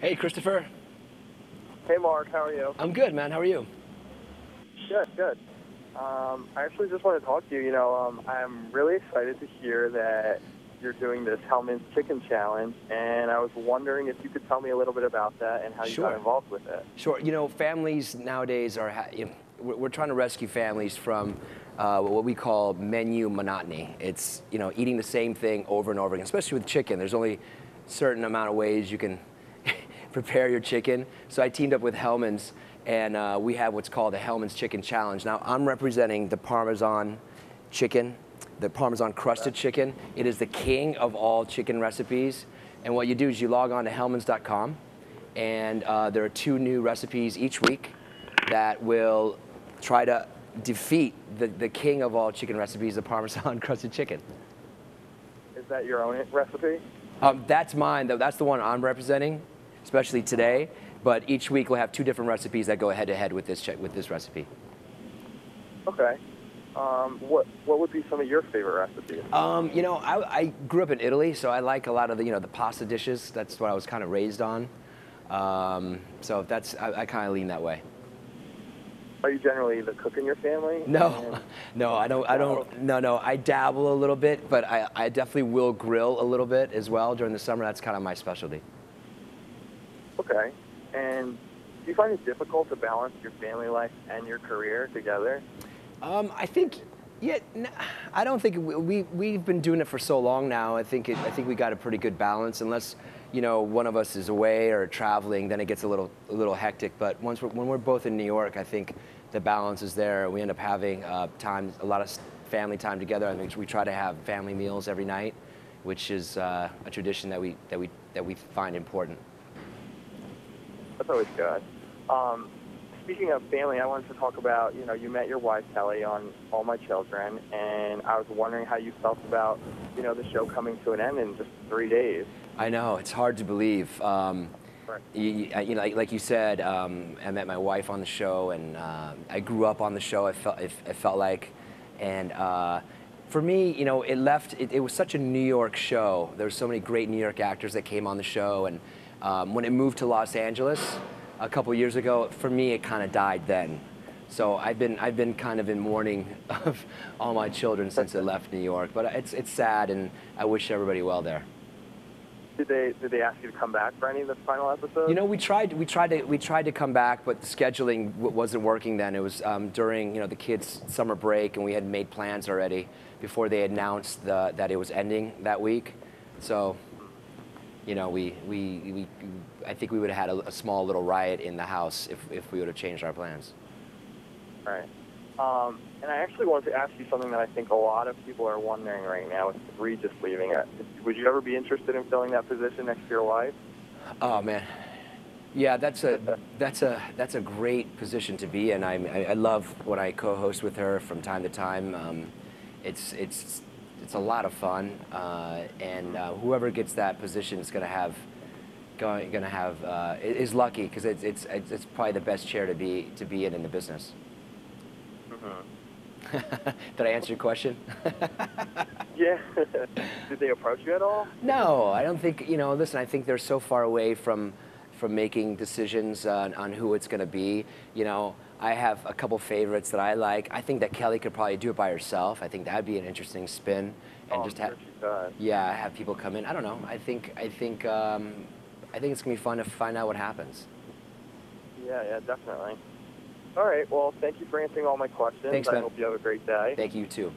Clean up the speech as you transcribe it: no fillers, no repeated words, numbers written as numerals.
Hey, Christopher. Hey, Mark. How are you? I'm good, man. How are you? Good, good. I actually just want to talk to you. I'm really excited to hear that you're doing this Hellman's Chicken Challenge, and I was wondering if you could tell me a little bit about that and how you got involved with it. Sure. You know, families nowadays are, we're trying to rescue families from what we call menu monotony. It's, eating the same thing over and over again, especially with chicken. There's only a certain amount of ways you can prepare your chicken. So I teamed up with Hellman's, and we have what's called the Hellman's Chicken Challenge. Now, I'm representing the Parmesan chicken, the Parmesan crusted chicken. It is the king of all chicken recipes. And what you do is you log on to hellmans.com, and there are 2 new recipes each week that will try to defeat the king of all chicken recipes, the Parmesan crusted chicken. Is that your own recipe? That's mine, though. That's the one I'm representing, especially today. But each week we'll have 2 different recipes that go head-to-head with this recipe. Okay. What would be some of your favorite recipes? I grew up in Italy, so I like a lot of the pasta dishes. That's what I was kind of raised on. So I kind of lean that way. Are you generally the cook in your family? No, no, I don't. No, I dabble a little bit, but I definitely will grill a little bit as well during the summer. That's kind of my specialty. Okay. And do you find it difficult to balance your family life and your career together? I think, I don't think we've been doing it for so long now. I think we got a pretty good balance. Unless one of us is away or traveling, then it gets a little hectic. But when we're both in New York, I think the balance is there. We end up having a lot of family time together. I think we try to have family meals every night, which is a tradition that we find important. That's always good. Speaking of family, I wanted to talk about, you met your wife, Kelly, on All My Children, and I was wondering how you felt about, the show coming to an end in just 3 days. I know, it's hard to believe. Right. Like you said, I met my wife on the show, and I grew up on the show, it felt like. And for me, it was such a New York show. There were so many great New York actors that came on the show, and when it moved to Los Angeles a couple years ago, for me it kind of died then. So I've been kind of in mourning of All My Children since it left New York. But it's sad, and I wish everybody well there. Did they ask you to come back for any of the final episodes? We tried to come back, but the scheduling wasn't working then. It was during the kids' summer break, and we had made plans already before they announced that it was ending that week. So. I think we would have had a small little riot in the house if we would have changed our plans. Right. And I actually wanted to ask you something that I think a lot of people are wondering right now with Regis leaving it. Would you ever be interested in filling that position next to your wife? Oh man, yeah, that's a great position to be in. I love when I co-host with her from time to time. It's a lot of fun, and whoever gets that position is is lucky, because it's probably the best chair to be in the business. Mm-hmm. Did I answer your question? Yeah. Did they approach you at all? No, I don't think. Listen, I think they're so far away from making decisions on who it's going to be. I have a couple favorites that I like. I think that Kelly could probably do it by herself. I think that'd be an interesting spin, and have people come in. I don't know. I think it's gonna be fun to find out what happens. Yeah, definitely. All right. Well, thank you for answering all my questions. Thanks, man. I hope you have a great day. Thank you too.